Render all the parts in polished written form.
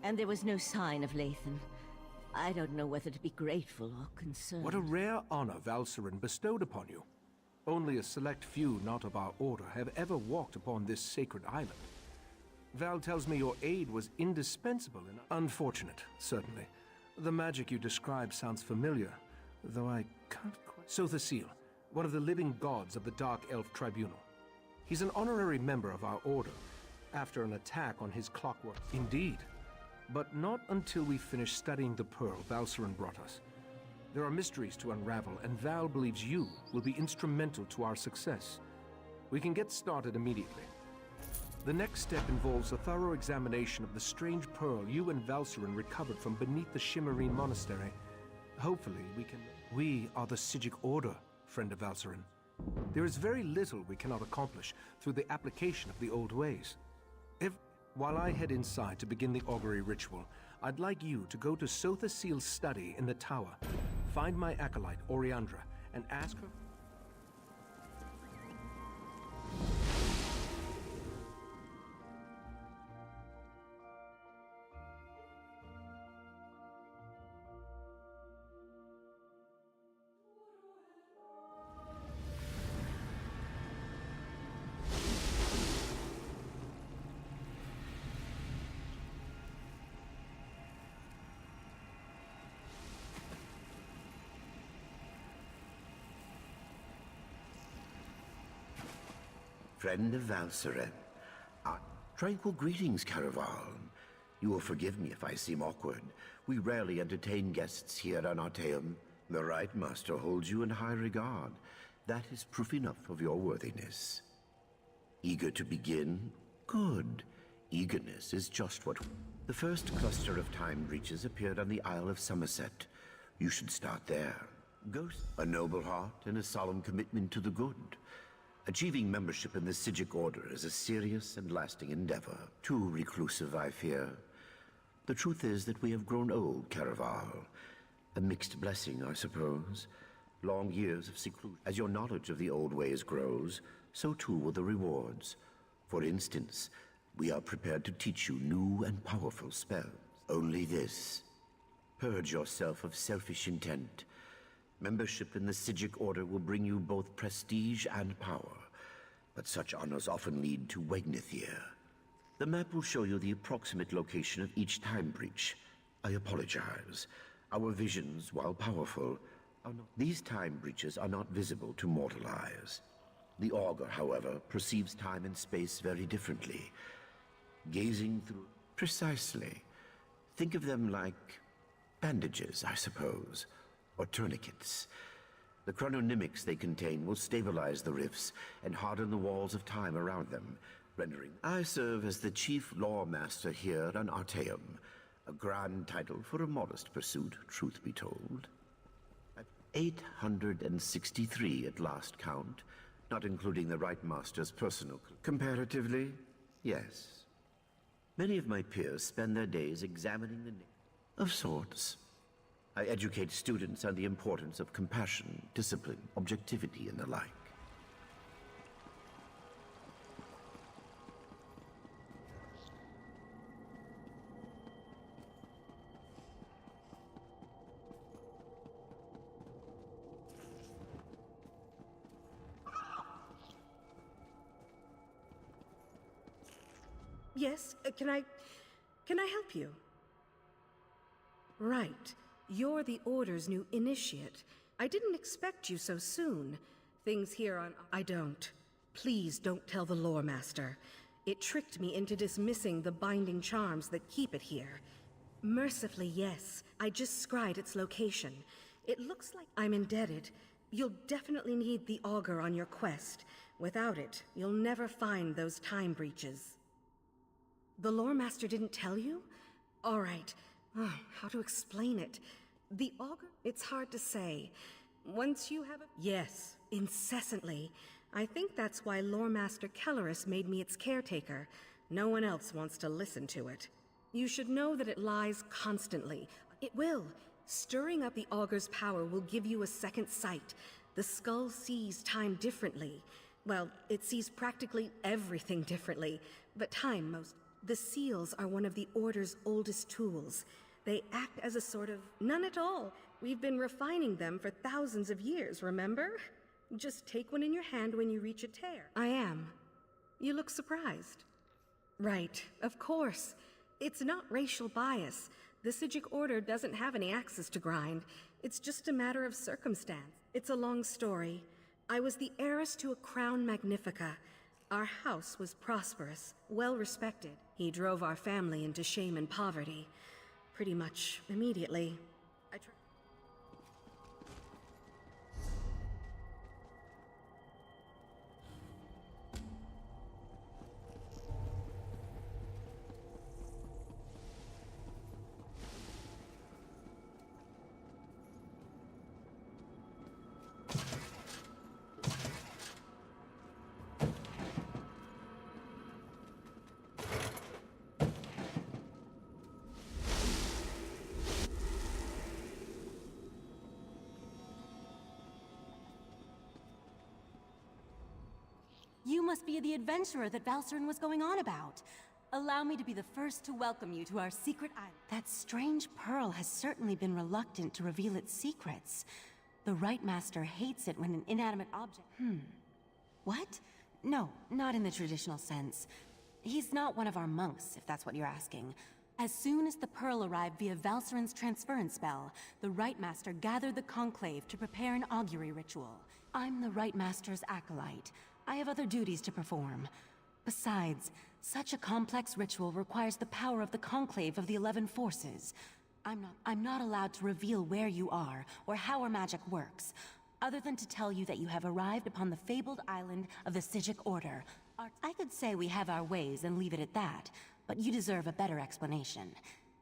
And there was no sign of Lathan. I don't know whether to be grateful or concerned. What a rare honor Valcerin bestowed upon you. Only a select few not of our order have ever walked upon this sacred island. Val tells me your aid was indispensable and unfortunate, certainly. The magic you describe sounds familiar, though I can't quite... Sothasil, one of the living gods of the Dark Elf Tribunal. He's an honorary member of our order, after an attack on his clockwork. Indeed. But not until we finish studying the pearl Valcerin brought us. There are mysteries to unravel, and Val believes you will be instrumental to our success. We can get started immediately. The next step involves a thorough examination of the strange pearl you and Valcerin recovered from beneath the Shimmerine Monastery. Hopefully we can... We are the Psijic Order, friend of Valcerin. There is very little we cannot accomplish through the application of the old ways. While I head inside to begin the augury ritual, I'd like you to go to Sothasil's study in the tower, find my acolyte, Oriandra, and ask her... Friend of Valcerin. Tranquil greetings, Caraval. You will forgive me if I seem awkward. We rarely entertain guests here on Artaeum. The Right Master holds you in high regard. That is proof enough of your worthiness. Eager to begin? Good. Eagerness is just what... The first cluster of time breaches appeared on the Isle of Sammерсет. You should start there. Ghost, a noble heart and a solemn commitment to the good. Achieving membership in the Psijic Order is a serious and lasting endeavor. Too reclusive, I fear. The truth is that we have grown old, Caraval. A mixed blessing, I suppose. Long years of seclusion. As your knowledge of the old ways grows, so too will the rewards. For instance, we are prepared to teach you new and powerful spells. Only this. Purge yourself of selfish intent. Membership in the Psijic Order will bring you both prestige and power, but such honors often lead to Wegnithir. The map will show you the approximate location of each time breach. I apologize. Our visions, while powerful, are not... These time breaches are not visible to mortal eyes. The Augur, however, perceives time and space very differently. Gazing through... Precisely. Think of them like bandages, I suppose. Or tourniquets. The chrononymics they contain will stabilize the rifts and harden the walls of time around them, rendering... I serve as the chief lore master here on Artaeum, a grand title for a modest pursuit, truth be told. 863 at last count, not including the Right Master's personal... Comparatively, yes. Many of my peers spend their days examining the... Of sorts. I educate students on the importance of compassion, discipline, objectivity, and the like. Yes, can I help you? Right. You're the Order's new initiate. I didn't expect you so soon. Things here on... I don't. Please don't tell the lore master. It tricked me into dismissing the binding charms that keep it here. Mercifully, yes. I just scryed its location. It looks like I'm indebted. You'll definitely need the augur on your quest. Without it, you'll never find those time breaches. The lore master didn't tell you? All right. How to explain it? The augur? It's hard to say. Once you have a... Yes, incessantly. I think that's why Lore Master Kellerus made me its caretaker. No one else wants to listen to it. You should know that it lies constantly. It will. Stirring up the augur's power will give you a second sight. The skull sees time differently. Well, it sees practically everything differently, but time most... The seals are one of the Order's oldest tools. They act as a sort of... None at all. We've been refining them for thousands of years, remember? Just take one in your hand when you reach a tear. I am. You look surprised. Right, of course. It's not racial bias. The Psijic Order doesn't have any axes to grind. It's just a matter of circumstance. It's a long story. I was the heiress to a crown magnifica. Our house was prosperous, well respected. He drove our family into shame and poverty. Pretty much immediately. You must be the adventurer that Valcerin was going on about. Allow me to be the first to welcome you to our secret island. That strange pearl has certainly been reluctant to reveal its secrets. The Rite Master hates it when an inanimate object... What? No, not in the traditional sense. He's not one of our monks, if that's what you're asking. As soon as the pearl arrived via Valcerin's transference spell, the Rite Master gathered the Conclave to prepare an augury ritual. I'm the Rite Master's acolyte. I have other duties to perform. Besides, such a complex ritual requires the power of the Conclave of the 11 Forces. I'm not allowed to reveal where you are, or how our magic works, other than to tell you that you have arrived upon the fabled island of the Psijic Order. I could say we have our ways and leave it at that, but you deserve a better explanation.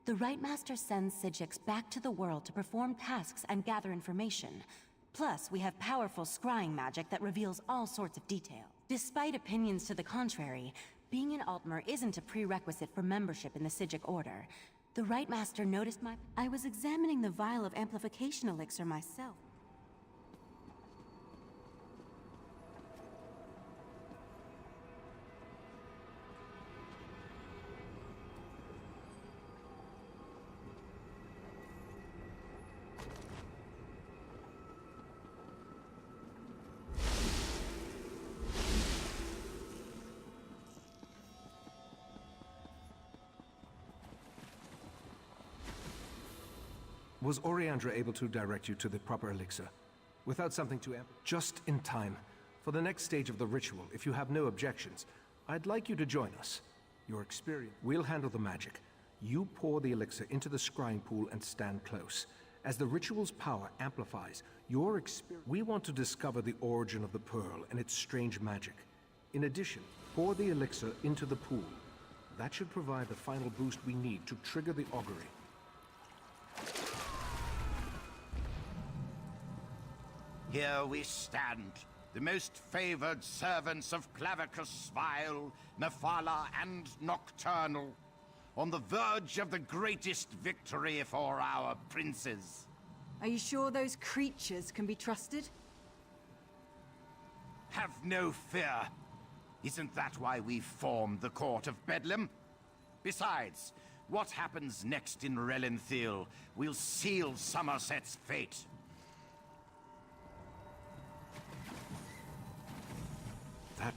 The Rite Master sends Psijics back to the world to perform tasks and gather information. Plus, we have powerful scrying magic that reveals all sorts of detail. Despite opinions to the contrary, being an Altmer isn't a prerequisite for membership in the Psijic Order. The Rite Master noticed I was examining the vial of amplification elixir myself. Was Oriandra able to direct you to the proper elixir? Without something to just in time. For the next stage of the ritual, if you have no objections, I'd like you to join us. Your experience. We'll handle the magic. You pour the elixir into the scrying pool and stand close. As the ritual's power amplifies, your experience... We want to discover the origin of the pearl and its strange magic. In addition, pour the elixir into the pool. That should provide the final boost we need to trigger the augury. Here we stand, the most favored servants of Clavicus Vile, Nephala, and Nocturnal, on the verge of the greatest victory for our princes. Are you sure those creatures can be trusted? Have no fear. Isn't that why we formed the Court of Bedlam? Besides, what happens next in Relenthiel will seal Sammerset's fate. That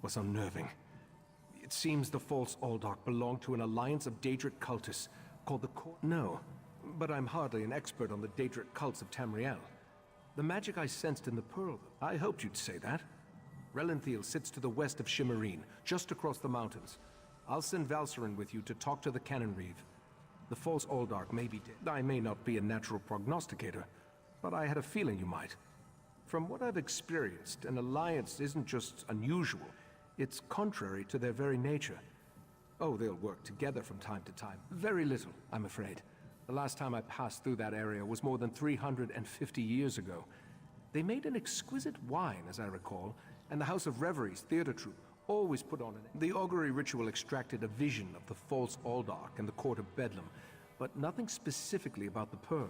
was unnerving. It seems the false Aldark belonged to an alliance of Daedric cultists called the Court. No, but I'm hardly an expert on the Daedric cults of Tamriel. The magic I sensed in the pearl, I hoped you'd say that. Relenthiel sits to the west of Shimmerine, just across the mountains. I'll send Valcerin with you to talk to the Cannon Reeve. The false Aldark may be dead. I may not be a natural prognosticator, but I had a feeling you might. From what I've experienced, an alliance isn't just unusual, it's contrary to their very nature. Oh, they'll work together from time to time. Very little, I'm afraid. The last time I passed through that area was more than 350 years ago. They made an exquisite wine, as I recall, and the House of Reveries theater troupe always put on an... The augury ritual extracted a vision of the false Aldark and the Court of Bedlam, but nothing specifically about the pearl.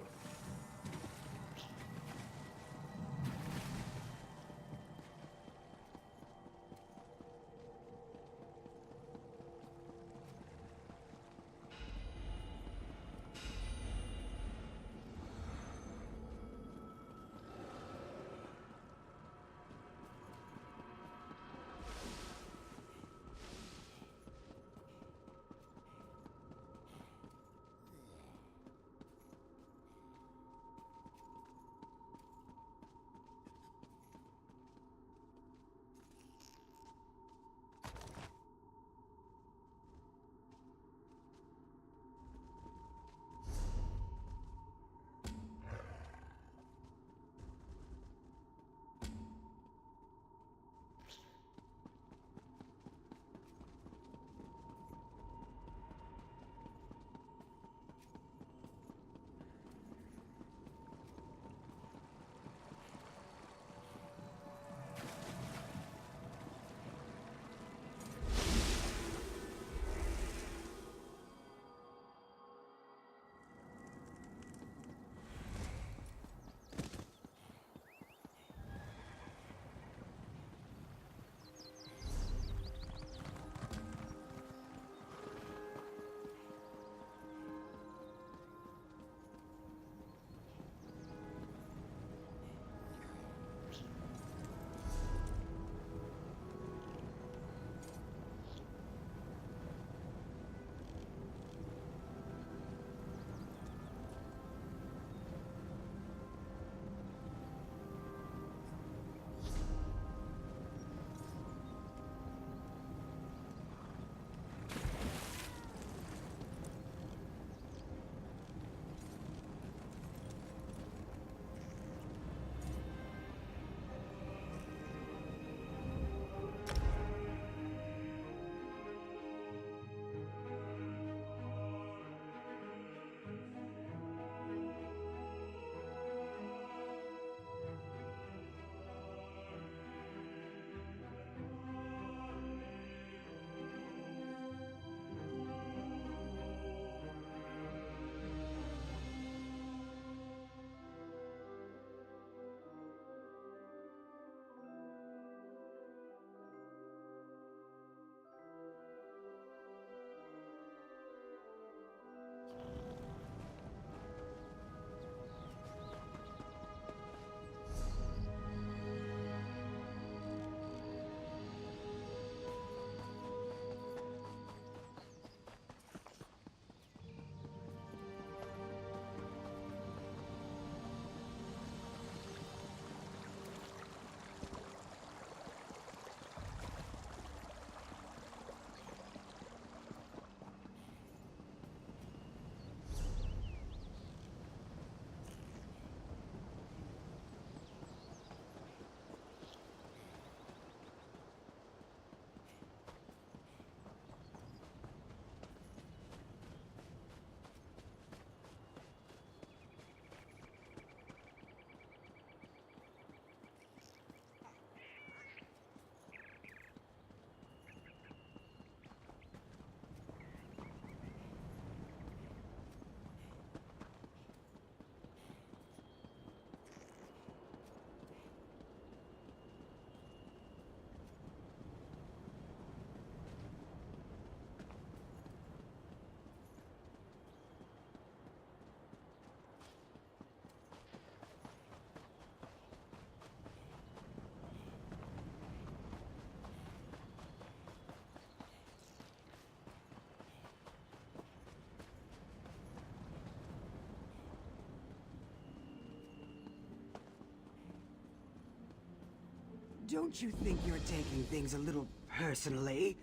Don't you think you're taking things a little personally?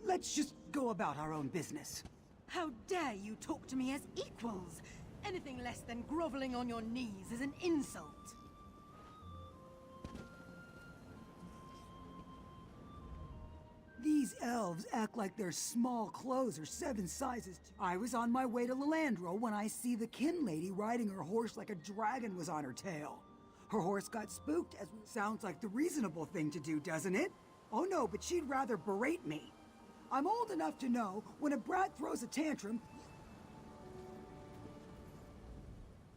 Let's just go about our own business. How dare you talk to me as equals? Anything less than groveling on your knees is an insult. These elves act like their small clothes are 7 sizes. I was on my way to Lalandro when I see the kin lady riding her horse like a dragon was on her tail. Her horse got spooked, as sounds like the reasonable thing to do, doesn't it? Oh no, but she'd rather berate me. I'm old enough to know when a brat throws a tantrum.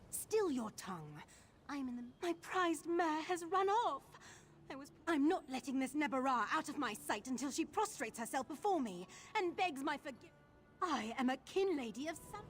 Still your tongue. My prized mare has run off. I'm not letting this Nebara out of my sight until she prostrates herself before me and begs my forgiveness. I am a kin lady of some...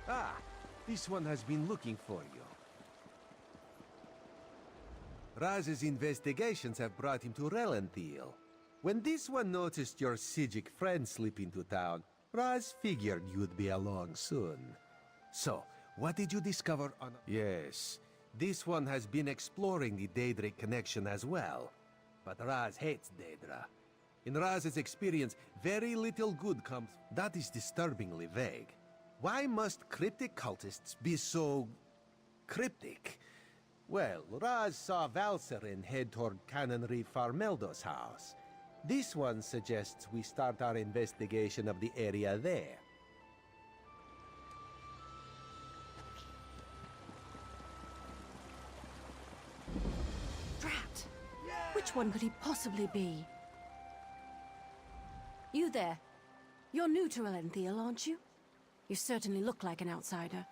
Ah, this one has been looking for you. Raz's investigations have brought him to Relenthiel. When this one noticed your Sijic friend slip into town, Raz figured you'd be along soon. So, what did you discover on... Yes, this one has been exploring the Daedric connection as well. But Raz hates Daedra. In Raz's experience, very little good comes... That is disturbingly vague. Why must cryptic cultists be so... cryptic? Well, Raz saw Valserin head toward Canonry Farmeldo's house. This one suggests we start our investigation of the area there. Drat! Which one could he possibly be? You there. You're new to Relenthiel, aren't you? You certainly look like an outsider.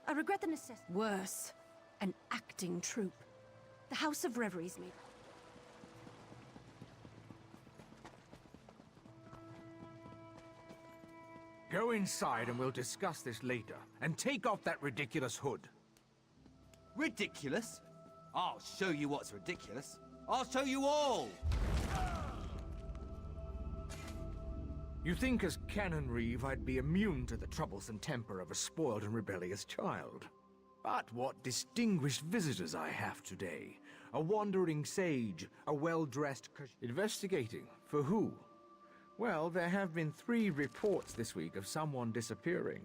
I regret the necessity. Worse, an acting troupe. The House of Reveries made... Go inside and we'll discuss this later. And take off that ridiculous hood. Ridiculous? I'll show you what's ridiculous. I'll show you all! You think as Canon Reeve I'd be immune to the troublesome temper of a spoiled and rebellious child. But what distinguished visitors I have today. A wandering sage, a well-dressed... Investigating? For who? Well, there have been 3 reports this week of someone disappearing.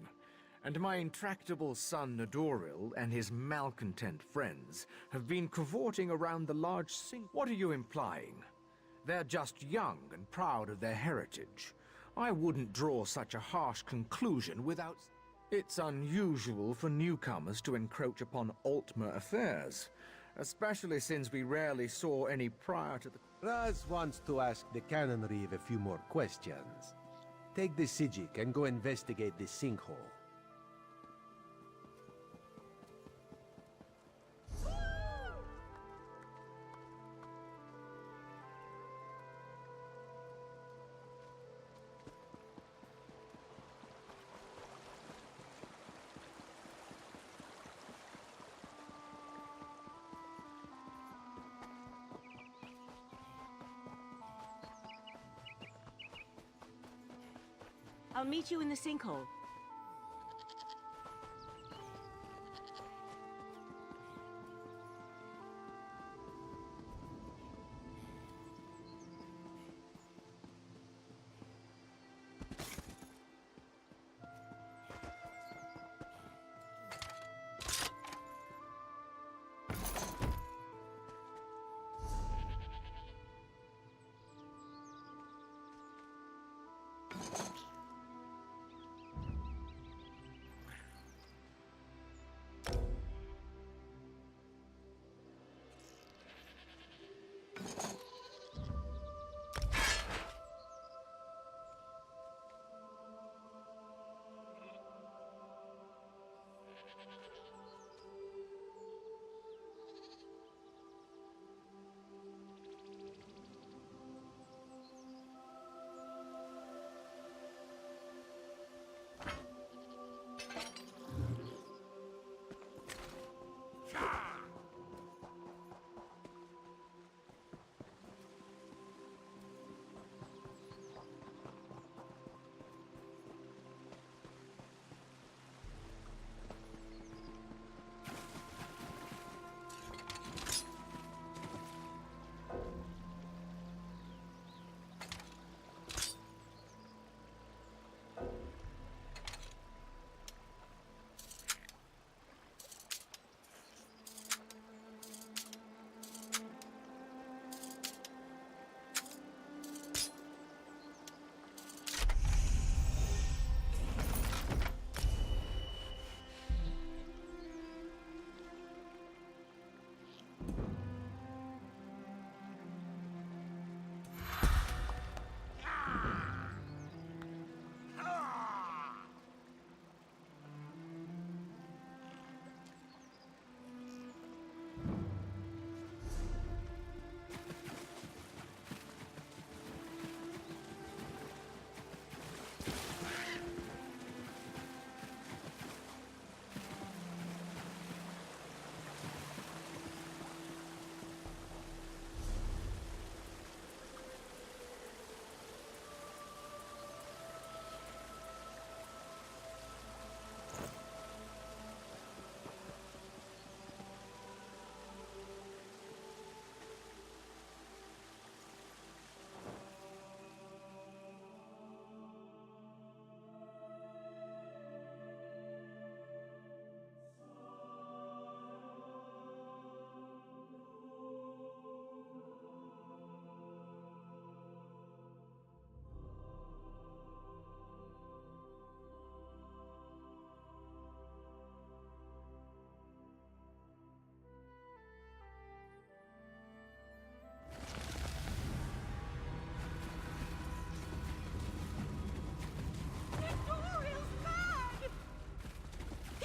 And my intractable son Nadoril and his malcontent friends have been cavorting around the large sink. What are you implying? They're just young and proud of their heritage. I wouldn't draw such a harsh conclusion without... It's unusual for newcomers to encroach upon Altmer affairs, especially since we rarely saw any prior to the... Raz wants to ask the Canon Reeve a few more questions. Take the Sijic and go investigate the sinkhole. I'll meet you in the sinkhole.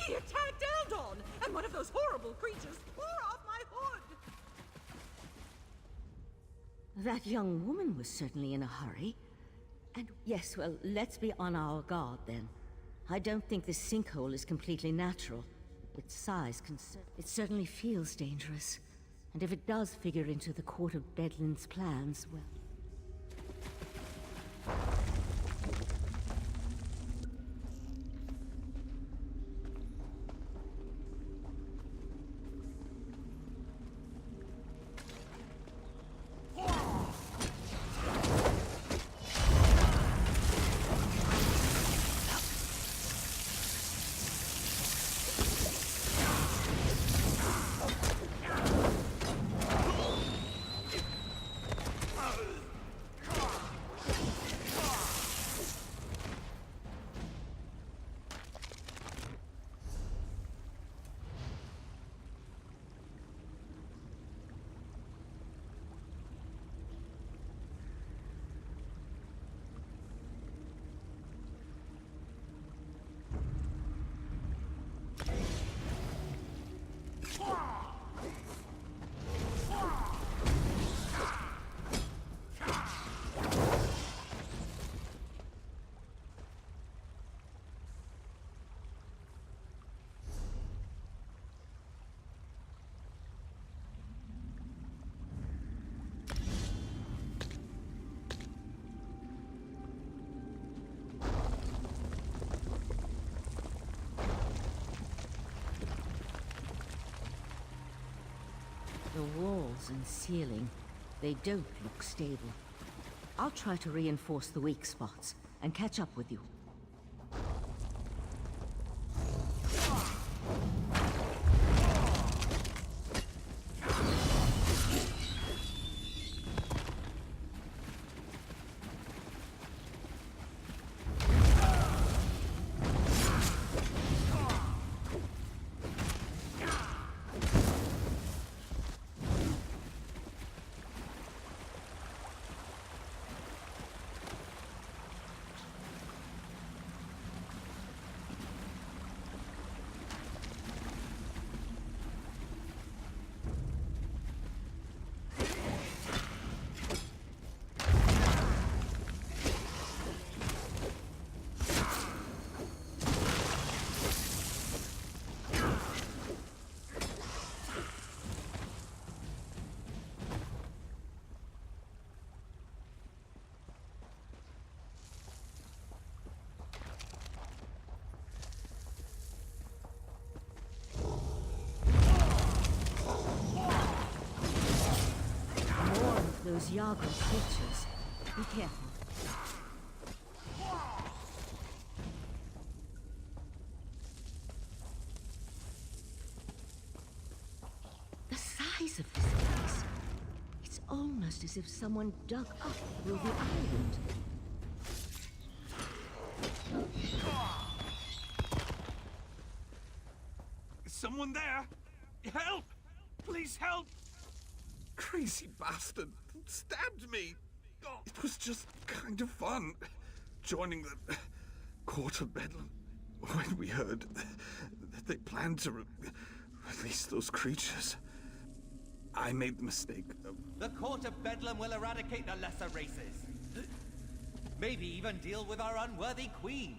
He attacked Eldon, and one of those horrible creatures tore off my hood! That young woman was certainly in a hurry. And yes, well, let's be on our guard then. I don't think this sinkhole is completely natural. Its size it certainly feels dangerous. And if it does figure into the Court of Deadland's plans, well... The walls and ceiling, they don't look stable. I'll try to reinforce the weak spots and catch up with you. Those Yaga creatures. Be careful. The size of this place. It's almost as if someone dug up through the island. Is someone there? Help! Please help! Crazy bastard stabbed me. Oh, it was just kind of fun, joining the court of Bedlam when we heard that they planned to release those creatures. I made the mistake of... The court of Bedlam will eradicate the lesser races. Maybe even deal with our unworthy queen.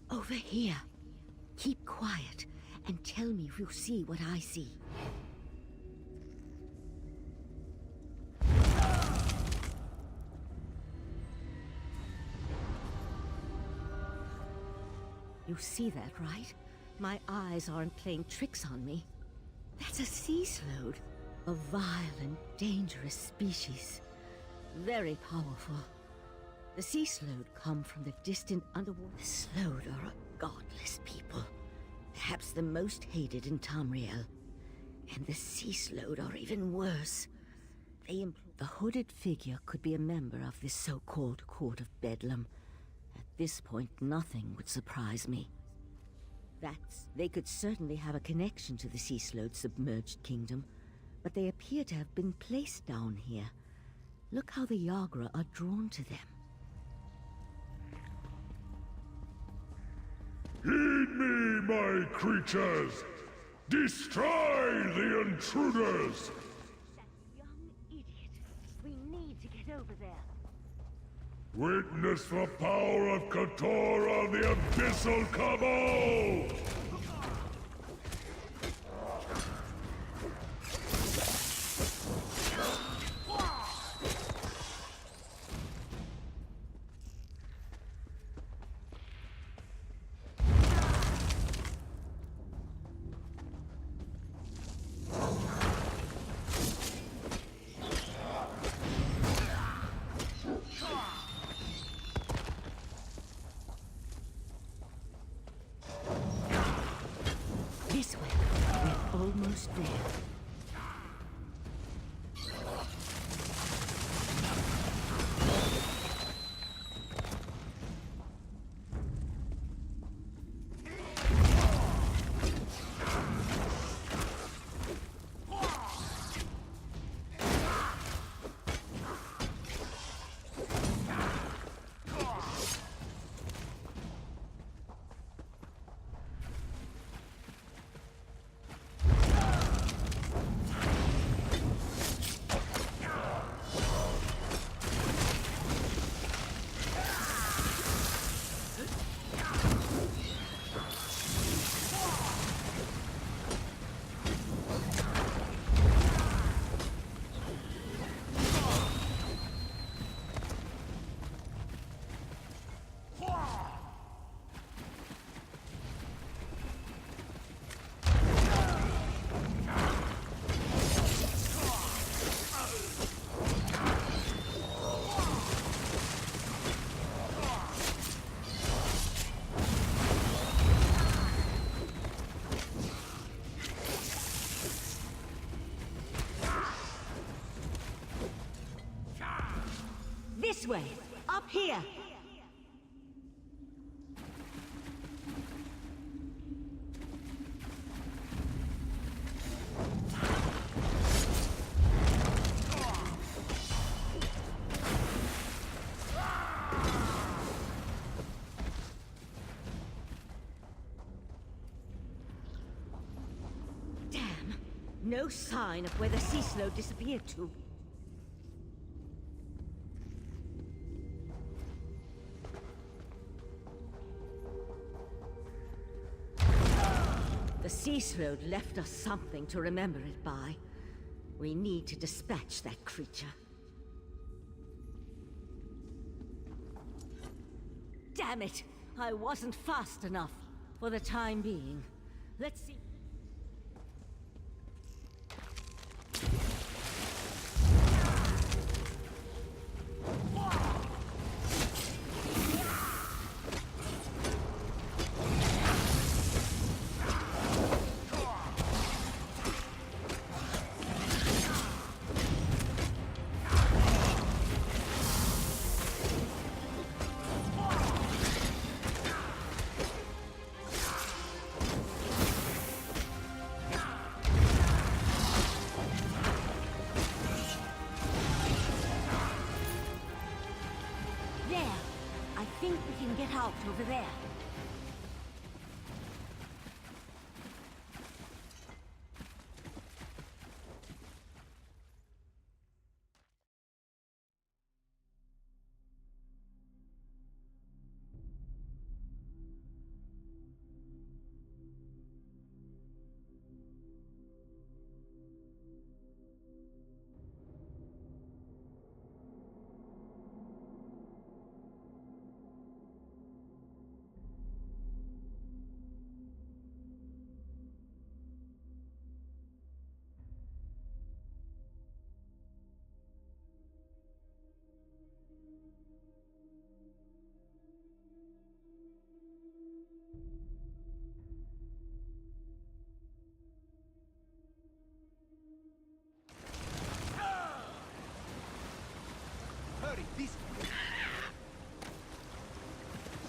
Over here. Keep quiet and tell me if you see what I see. You see that, right? My eyes aren't playing tricks on me. That's a sea slode. A vile and dangerous species. Very powerful. The sea slode come from the distant underwater. The slode are a godless people. Perhaps the most hated in Tamriel. And the sea slode are even worse. The hooded figure could be a member of this so-called Court of Bedlam. At this point, nothing would surprise me. They could certainly have a connection to the sea slode's submerged kingdom, but they appear to have been placed down here. Look how the Yagra are drawn to them. Heed me, my creatures! Destroy the intruders! That young idiot. We need to get over there. Witness the power of Katora, the Abyssal Cabal! This way! Up here! No sign of where the sea slow disappeared to. The sea slow left us something to remember it by. We need to dispatch that creature. Damn it! I wasn't fast enough for the time being. Let's see. Over there.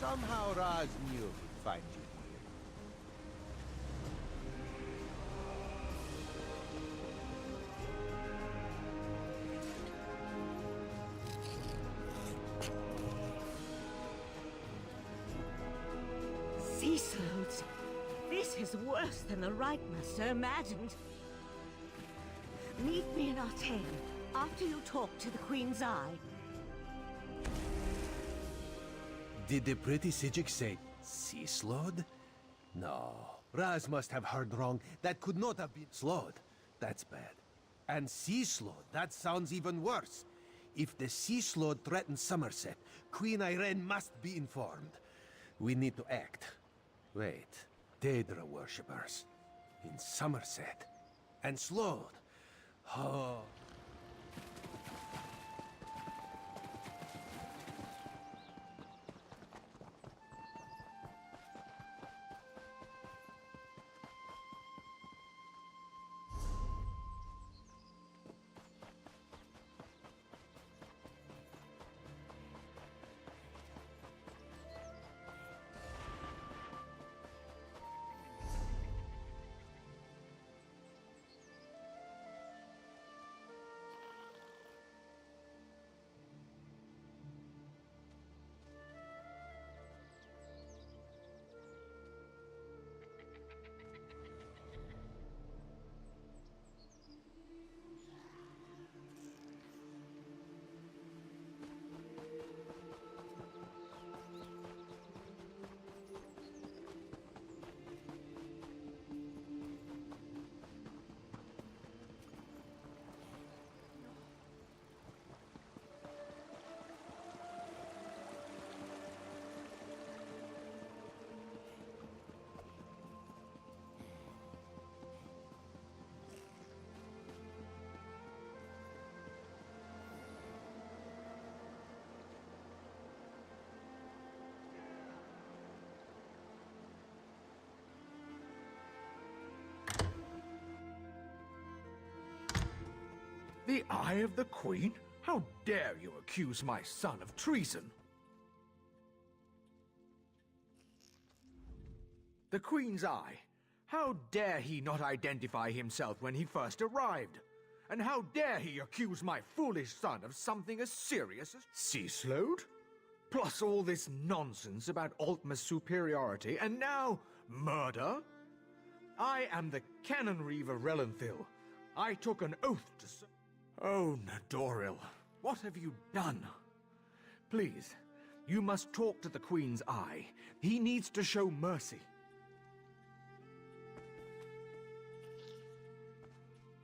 Somehow Raz knew he'd find you here. Sea slows. This is worse than the Right Master imagined. Meet me in Artaeum after you talk to the Queen's Eye. Did the pretty Sijik say sea slowed? No. Raz must have heard wrong. That could not have been slowed. That's bad. And sea slowed, that sounds even worse. If the sea slowed threatens Sammерсет, Queen Irene must be informed. We need to act. Wait. Daedra worshippers. In Sammерсет. And slowed. Oh. The Eye of the Queen? How dare you accuse my son of treason? The Queen's Eye. How dare he not identify himself when he first arrived? And how dare he accuse my foolish son of something as serious as sea slowed? Plus all this nonsense about Altma's superiority, and now murder? I am the Canon Reaver Relenthil. I took an oath to Oh, Nadoril, what have you done? Please, you must talk to the Queen's Eye. He needs to show mercy.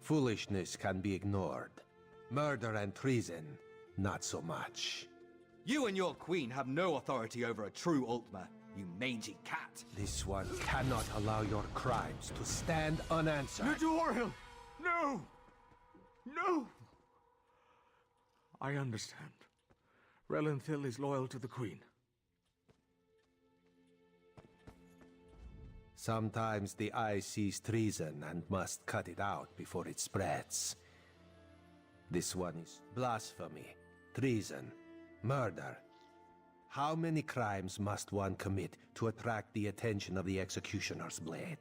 Foolishness can be ignored. Murder and treason, not so much. You and your queen have no authority over a true Altma, you mangy cat. This one cannot allow your crimes to stand unanswered. Nadoril! No! No! I understand. Relenthil is loyal to the Queen. Sometimes the eye sees treason and must cut it out before it spreads. This one is blasphemy, treason, murder. How many crimes must one commit to attract the attention of the executioner's blade?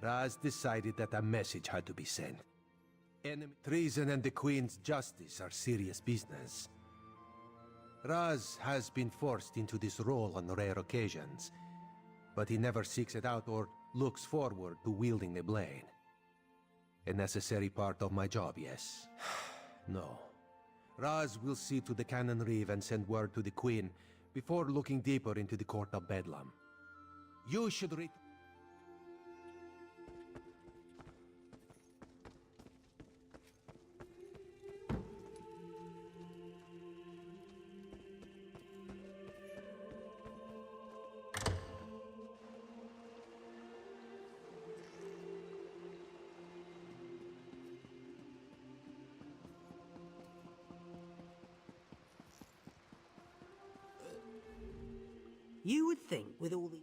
Raz decided that a message had to be sent. Treason and the Queen's justice are serious business. Raz has been forced into this role on rare occasions, but he never seeks it out or looks forward to wielding the blade. A necessary part of my job, yes. No. Raz will see to the Canon Reeve and send word to the Queen before looking deeper into the Court of Bedlam. You should read... You would think with all the...